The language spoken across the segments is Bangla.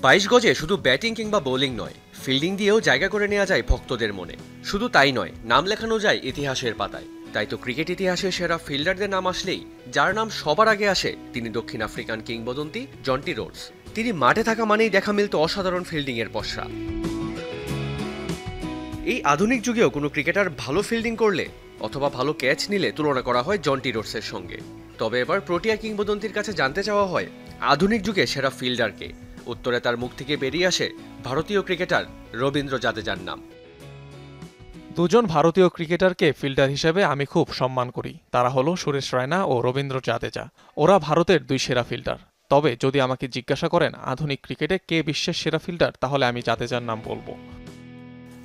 22 গজে শুধু ব্যাটিং কিংবা বোলিং নয়, ফিল্ডিং দিয়েও জায়গা করে নেওয়া যায় ভক্তদের মনে। শুধু তাই নয়, নাম লেখানো যায় ইতিহাসের পাতায়। তাই তো ক্রিকেট ইতিহাসে সেরা ফিল্ডারদের নাম আসলেই যার নাম সবার আগে আসে, তিনি দক্ষিণ আফ্রিকান কিংবদন্তি জন্টি রোডস। তিনি মাঠে থাকা মানেই দেখা মিলত অসাধারণ ফিল্ডিং এর পসরা। এই আধুনিক যুগেও কোনো ক্রিকেটার ভালো ফিল্ডিং করলে অথবা ভালো ক্যাচ নিলে তুলনা করা হয় জন্টি রোডসের সঙ্গে। তবে এবার প্রোটিয়া কিংবদন্তির কাছে জানতে চাওয়া হয়, আধুনিক যুগে সেরা ফিল্ডারকে। উত্তরে তার মুখ থেকে বেরিয়ে আসে ভারতীয় ক্রিকেটার রবীন্দ্র জাদেজার নাম। দুজন ভারতীয় ক্রিকেটারকে ফিল্ডার হিসেবে আমি খুব সম্মান করি। তারা হলো সুরেশ রায়না ও রবীন্দ্র জাদেজা। ওরা ভারতের দুই সেরা ফিল্ডার। তবে যদি আমাকে জিজ্ঞাসা করেন আধুনিক ক্রিকেটে কে বিশ্বের সেরা ফিল্ডার, তাহলে আমি জাদেজার নাম বলবো।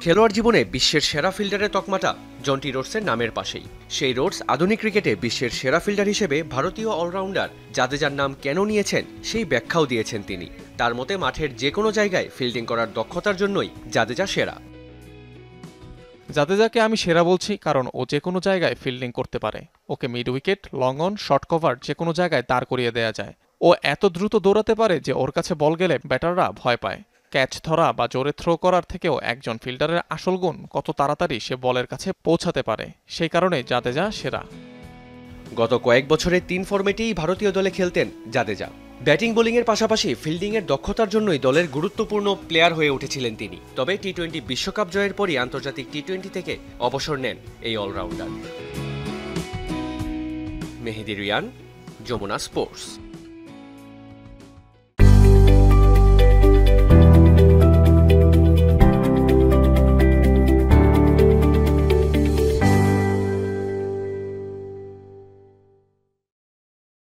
খেলোয়াড় জীবনে বিশ্বের সেরা ফিল্ডারের তকমাটা জন্টি রোডসের নামের পাশেই। সেই রোডস আধুনিক ক্রিকেটে বিশ্বের সেরা ফিল্ডার হিসেবে ভারতীয় অলরাউন্ডার জাদেজার নাম কেন নিয়েছেন সেই ব্যাখ্যাও দিয়েছেন তিনি। তার মতে মাঠের যে কোনো জায়গায় ফিল্ডিং করার দক্ষতার জন্যই জাদেজা সেরা। জাদেজাকে আমি সেরা বলছি কারণ ও যে কোনো জায়গায় ফিল্ডিং করতে পারে। Okay mid wicket, long on, short cover যে কোনো জায়গায় দাঁড় করিয়ে দেয়া যায়। ও এত দ্রুত দৌড়াতে পারে যে ওর কাছে বল গেলে ব্যাটাররা ভয় পায়। ক্যাচ ধরা বা জোরে থ্রো করার থেকেও একজন ফিল্ডারের আসল গুণ কত তাড়াতাড়ি সে বলের কাছে পৌঁছাতে পারে। সেই কারণে জাদেজা সেরা। গত কয়েক বছরে 3 ফরম্যাটেই ভারতীয় দলে খেলতেন জাদেজা। ব্যাটিং বোলিংয়ের পাশাপাশি ফিল্ডিংয়ের দক্ষতার জন্যই দলের গুরুত্বপূর্ণ প্লেয়ার হয়ে উঠেছিলেন তিনি। তবে টি-20 বিশ্বকাপ জয়ের পরই আন্তর্জাতিক টি-20 থেকে অবসর নেন এই অলরাউন্ডার। মেহেদী রিয়ান, যমুনা স্পোর্টস।